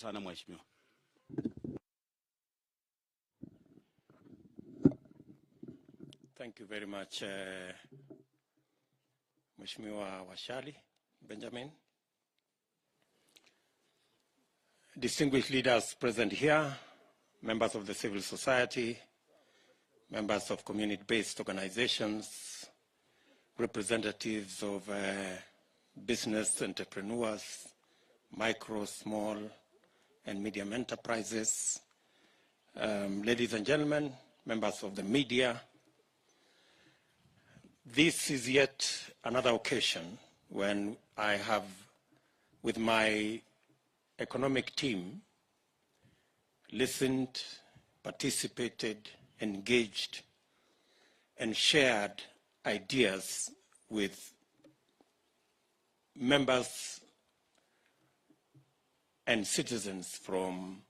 Sana mheshimiwa. Thank you very much, Mheshimiwa Washali Benjamin. Distinguished leaders present here, members of the civil society, members of community-based organizations, representatives of business entrepreneurs, micro, small, and medium enterprises, ladies and gentlemen, members of the media. This is yet another occasion when I have, with my economic team, listened, participated, engaged, and shared ideas with members and citizens from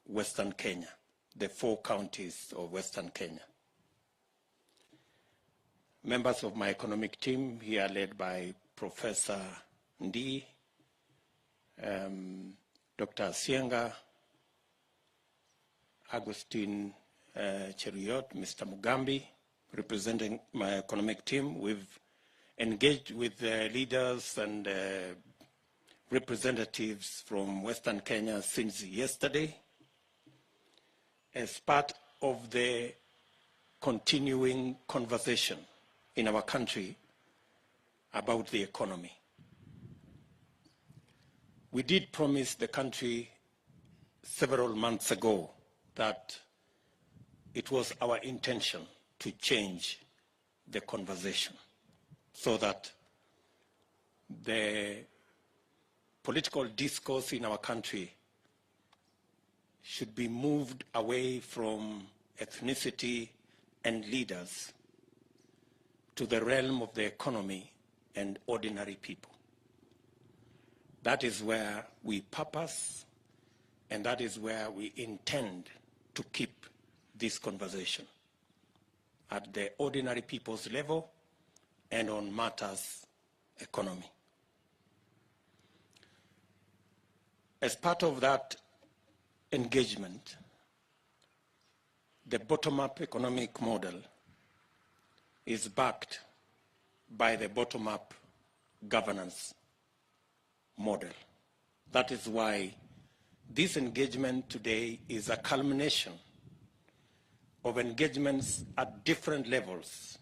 Western Kenya, the 4 counties of Western Kenya. Members of my economic team here led by Professor Ndi, Dr. Sienga, Agustin Cheruyot, Mr. Mugambi, representing my economic team. We've engaged with leaders and representatives from Western Kenya since yesterday as part of the continuing conversation in our country about the economy. We did promise the country several months ago that it was our intention to change the conversation so that the political discourse in our country should be moved away from ethnicity and leaders to the realm of the economy and ordinary people. That is where we purpose, and that is where we intend to keep this conversation, at the ordinary people's level and on matters economy. As part of that engagement, the bottom-up economic model is backed by the bottom-up governance model. That is why this engagement today is a culmination of engagements at different levels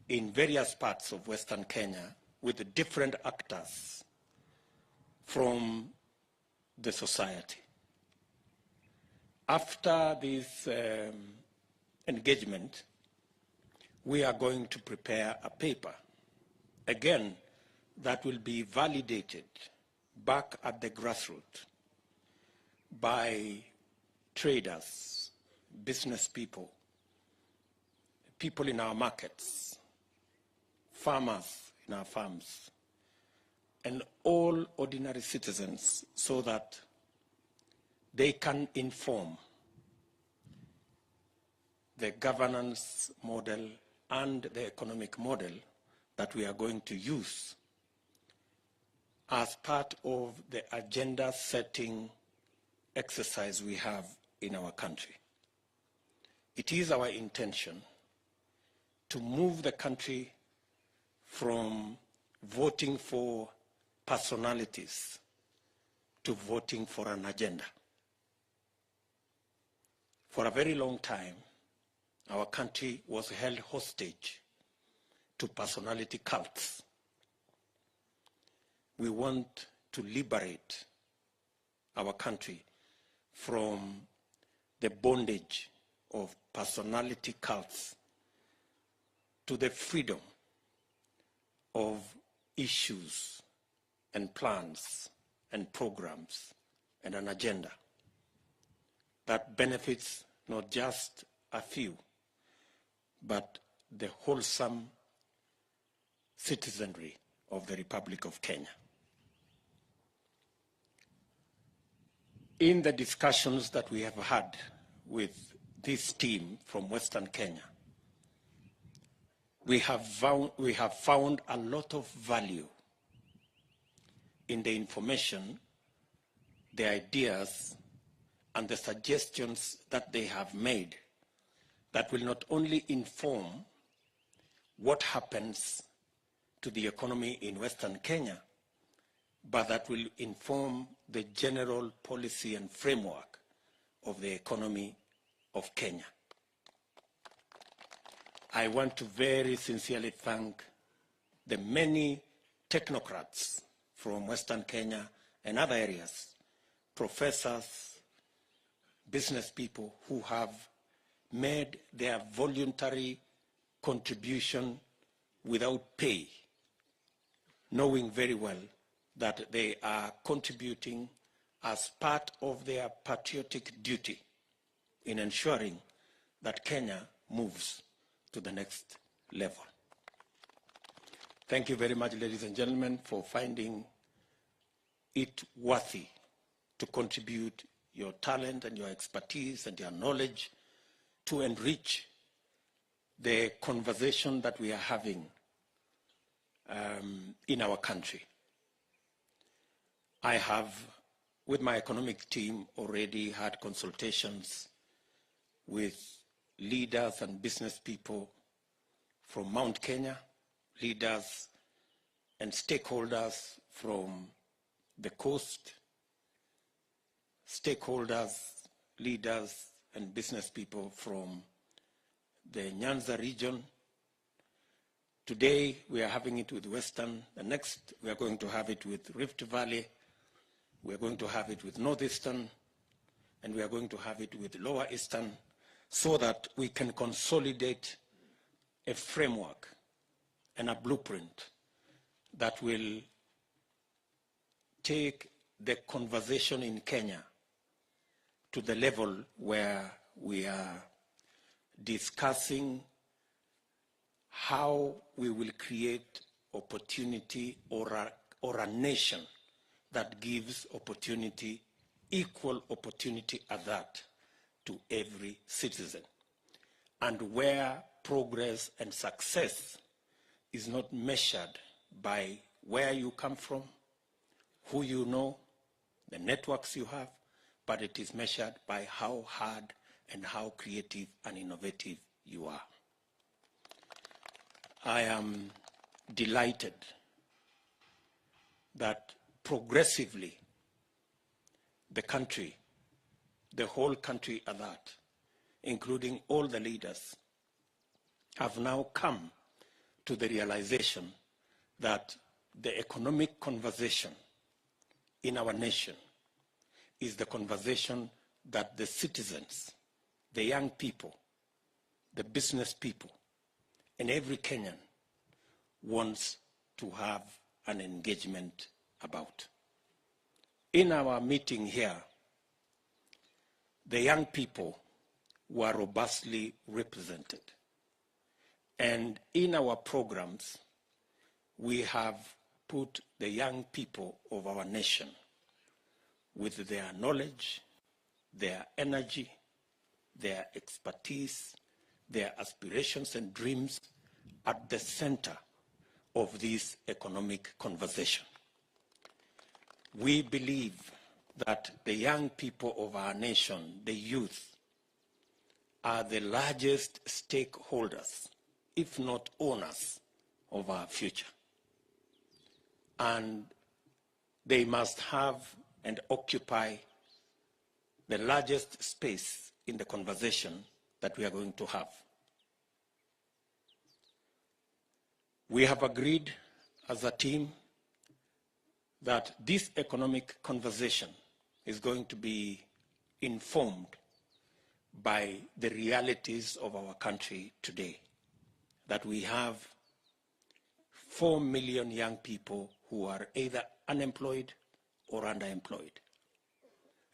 in various parts of Western Kenya with different actors from the society. After this engagement, we are going to prepare a paper, again, that will be validated back at the grassroots by traders, business people, people in our markets, farmers in our farms, and all ordinary citizens, so that they can inform the governance model and the economic model that we are going to use as part of the agenda setting exercise we have in our country. It is our intention to move the country from voting for personalities to voting for an agenda. For a very long time, our country was held hostage to personality cults. We want to liberate our country from the bondage of personality cults to the freedom of issues and plans and programs and an agenda that benefits not just a few, but the wholesome citizenry of the Republic of Kenya. In the discussions that we have had with this team from Western Kenya, we have found a lot of value in the information the ideas and the suggestions that they have made that will not only inform what happens to the economy in Western Kenya, but that will inform the general policy and framework of the economy of Kenya. I want to very sincerely thank the many technocrats from Western Kenya and other areas, professors, business people who have made their voluntary contribution without pay, knowing very well that they are contributing as part of their patriotic duty in ensuring that Kenya moves to the next level. Thank you very much, ladies and gentlemen, for finding it worthy to contribute your talent and your expertise and your knowledge to enrich the conversation that we are having in our country. I have, with my economic team, already had consultations with leaders and business people from Mount Kenya, leaders and stakeholders from the coast, stakeholders, leaders and business people from the Nyanza region. Today we are having it with Western. The next we are going to have it with Rift Valley. We are going to have it with Northeastern, and we are going to have it with Lower Eastern, so that we can consolidate a framework and a blueprint that will take the conversation in Kenya to the level where we are discussing how we will create opportunity or a nation that gives opportunity, equal opportunity at that, to every citizen. And where progress and success is not measured by where you come from, who you know, the networks you have, but it is measured by how hard and how creative and innovative you are. I am delighted that progressively the country, the whole country at that, including all the leaders, have now come to the realization that the economic conversation in our nation is the conversation that the citizens, the young people, the business people, and every Kenyan wants to have an engagement about. In our meeting here, the young people were robustly represented. And in our programs, we have put the young people of our nation with their knowledge, their energy, their expertise, their aspirations and dreams at the center of this economic conversation. We believe that the young people of our nation, the youth, are the largest stakeholders, if not owners, of our future. And they must have and occupy the largest space in the conversation that we are going to have. We have agreed as a team that this economic conversation is going to be informed by the realities of our country today, that we have 4 million young people who are either unemployed or underemployed.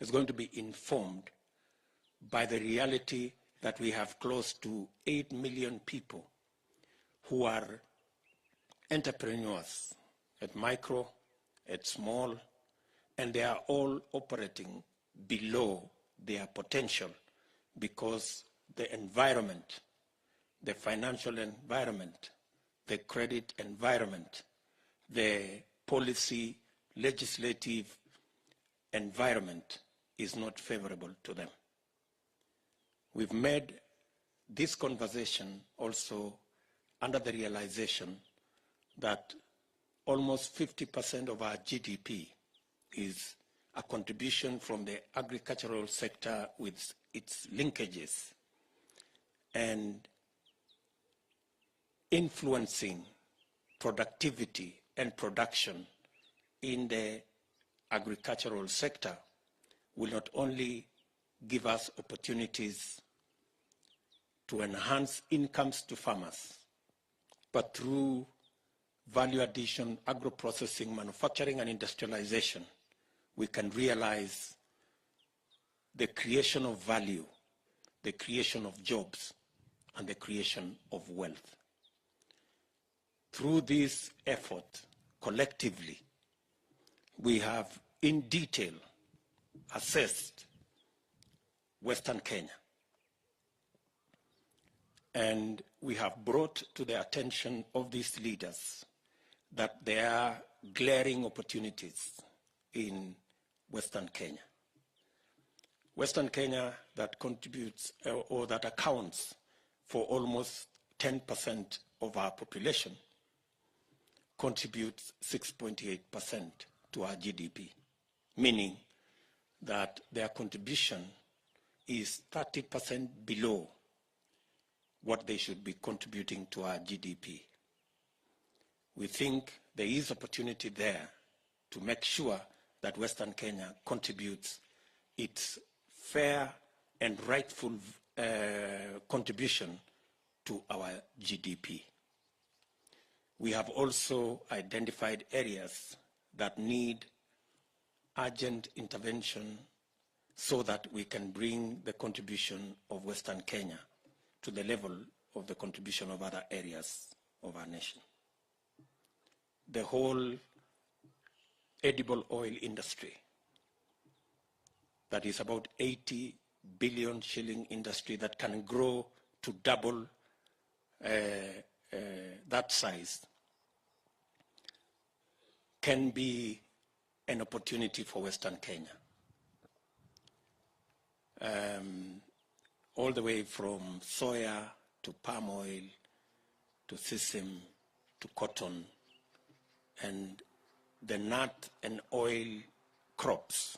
It's going to be informed by the reality that we have close to 8 million people who are entrepreneurs at micro, at small, and they are all operating below their potential because the environment, the financial environment, the credit environment, the policy, legislative environment is not favorable to them. We've made this conversation also under the realization that almost 50% of our GDP is a contribution from the agricultural sector with its linkages and influencing productivity and production in the agricultural sector will not only give us opportunities to enhance incomes to farmers, but through value addition, agro-processing, manufacturing, and industrialization, we can realize the creation of value, the creation of jobs, and the creation of wealth. Through this effort, collectively, we have in detail assessed Western Kenya. And we have brought to the attention of these leaders that there are glaring opportunities in Western Kenya. Western Kenya that contributes or that accounts for almost 10% of our population contributes 6.8% to our GDP, meaning that their contribution is 30% below what they should be contributing to our GDP. We think there is opportunity there to make sure that Western Kenya contributes its fair and rightful contribution to our GDP. We have also identified areas that need urgent intervention so that we can bring the contribution of Western Kenya to the level of the contribution of other areas of our nation. The whole edible oil industry, that is about 80 billion shilling industry that can grow to double that size, can be an opportunity for Western Kenya. All the way from soya to palm oil to sesame to cotton and the nut and oil crops.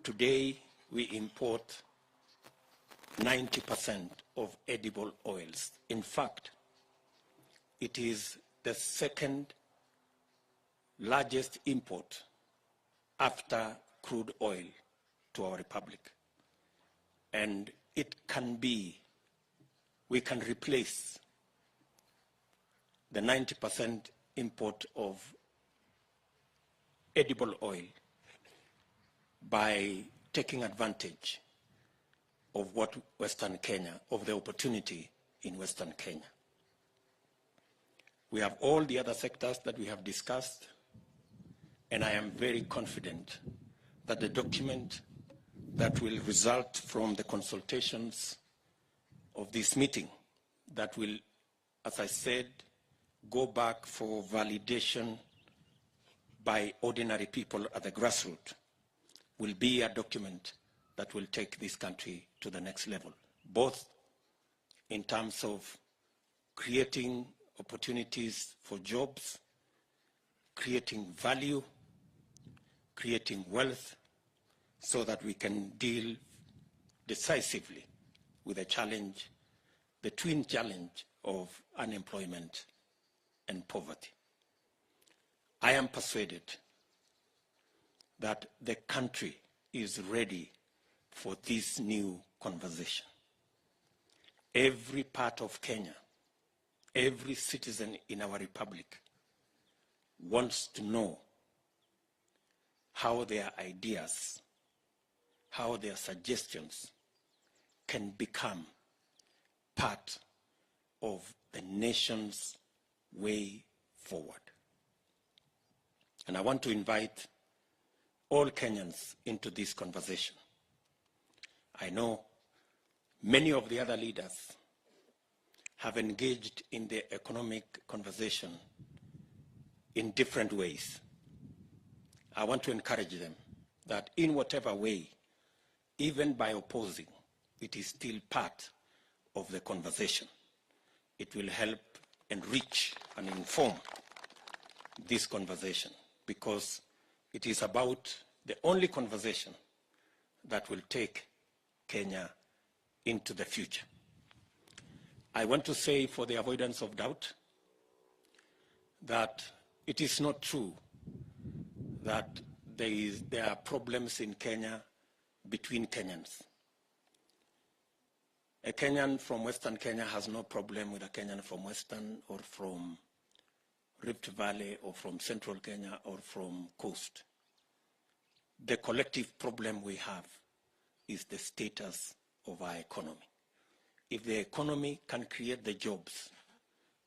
Today we import 90% of edible oils. In fact, it is the second largest import after crude oil to our republic. And it can be, we can replace the 90% import of edible oil by taking advantage of what Western Kenya, of the opportunity in Western Kenya. We have all the other sectors that we have discussed, and I am very confident that the document that will result from the consultations of this meeting, that will, as I said, go back for validation by ordinary people at the grassroots, will be a document that will take this country to the next level, both in terms of creating opportunities for jobs, creating value, creating wealth, so that we can deal decisively with the challenge, the twin challenge of unemployment and poverty. I am persuaded that the country is ready for this new conversation. Every part of Kenya, every citizen in our republic wants to know how their ideas, how their suggestions can become part of the nation's way forward. And I want to invite all Kenyans into this conversation. I know many of the other leaders have engaged in the economic conversation in different ways. I want to encourage them that in whatever way, even by opposing, it is still part of the conversation. It will help enrich and inform this conversation, because it is about the only conversation that will take Kenya into the future. I want to say, for the avoidance of doubt, that it is not true that there are problems in Kenya between Kenyans. A Kenyan from Western Kenya has no problem with a Kenyan from Western or from Rift Valley or from Central Kenya or from Coast. The collective problem we have is the status of our economy. If the economy can create the jobs,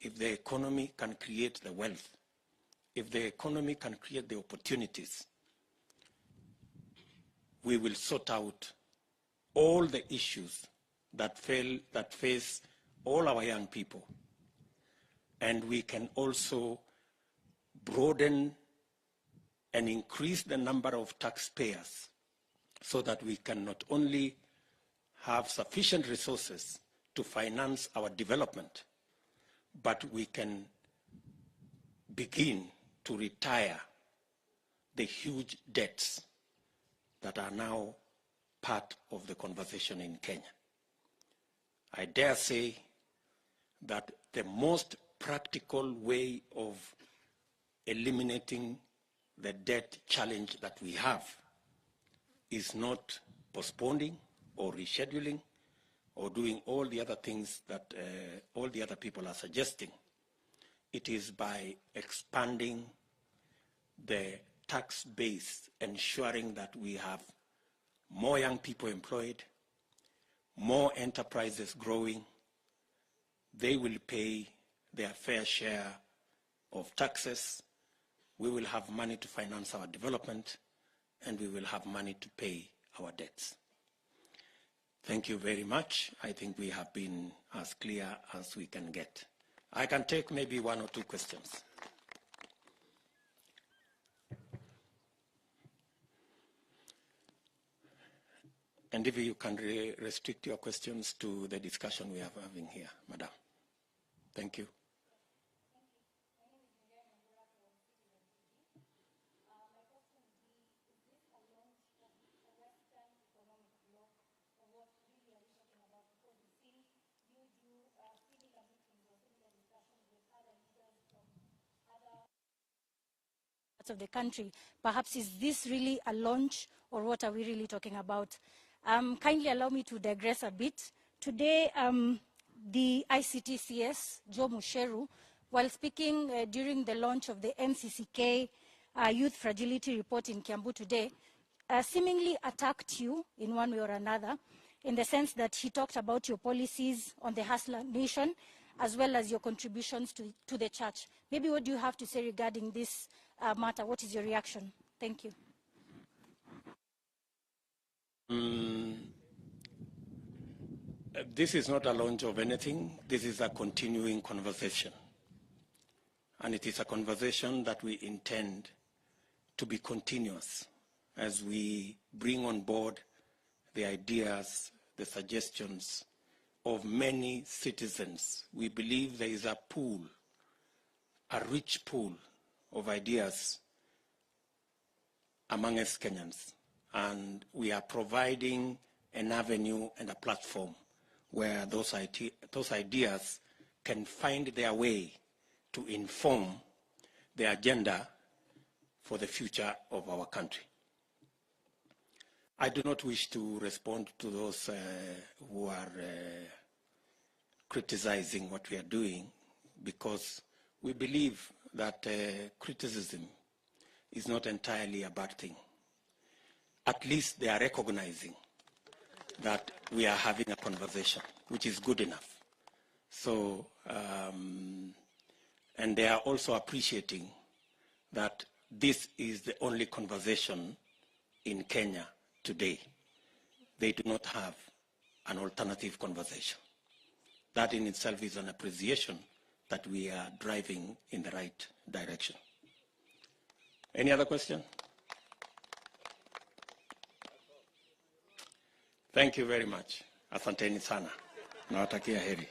if the economy can create the wealth, if the economy can create the opportunities, we will sort out all the issues that face all our young people. And we can also broaden and increase the number of taxpayers so that we can not only have sufficient resources to finance our development, but we can begin to retire the huge debts that are now part of the conversation in Kenya. I dare say that the most practical way of eliminating the debt challenge that we have is not postponing or rescheduling or doing all the other things that all the other people are suggesting. It is by expanding the tax base, ensuring that we have more young people employed, more enterprises growing. They will pay their fair share of taxes. We will have money to finance our development, and we will have money to pay our debts. Thank you very much. I think we have been as clear as we can get. I can take maybe one or two questions. And if you can restrict your questions to the discussion we are having here, Madam. Thank you. Of the country. Perhaps is this really a launch, or what are we really talking about? Kindly allow me to digress a bit. Today, the ICTCS, Joe Musheru, while speaking during the launch of the NCCK Youth Fragility Report in Kiambu today, seemingly attacked you in one way or another, in the sense that he talked about your policies on the Hustler Nation, as well as your contributions to the church. Maybe what do you have to say regarding this matter? What is your reaction? Thank you. This is not a launch of anything. This is a continuing conversation. And it is a conversation that we intend to be continuous as we bring on board the ideas, the suggestions of many citizens. We believe there is a pool, a rich pool of ideas among us Kenyans. And we are providing an avenue and a platform where those ideas can find their way to inform the agenda for the future of our country. I do not wish to respond to those who are criticizing what we are doing, because we believe that criticism is not entirely a bad thing. At least they are recognizing that we are having a conversation, which is good enough. So, and they are also appreciating that this is the only conversation in Kenya today. They do not have an alternative conversation. That in itself is an appreciation that we are driving in the right direction. Any other question? Thank you very much. Asanteni sana. Nawatakia heri.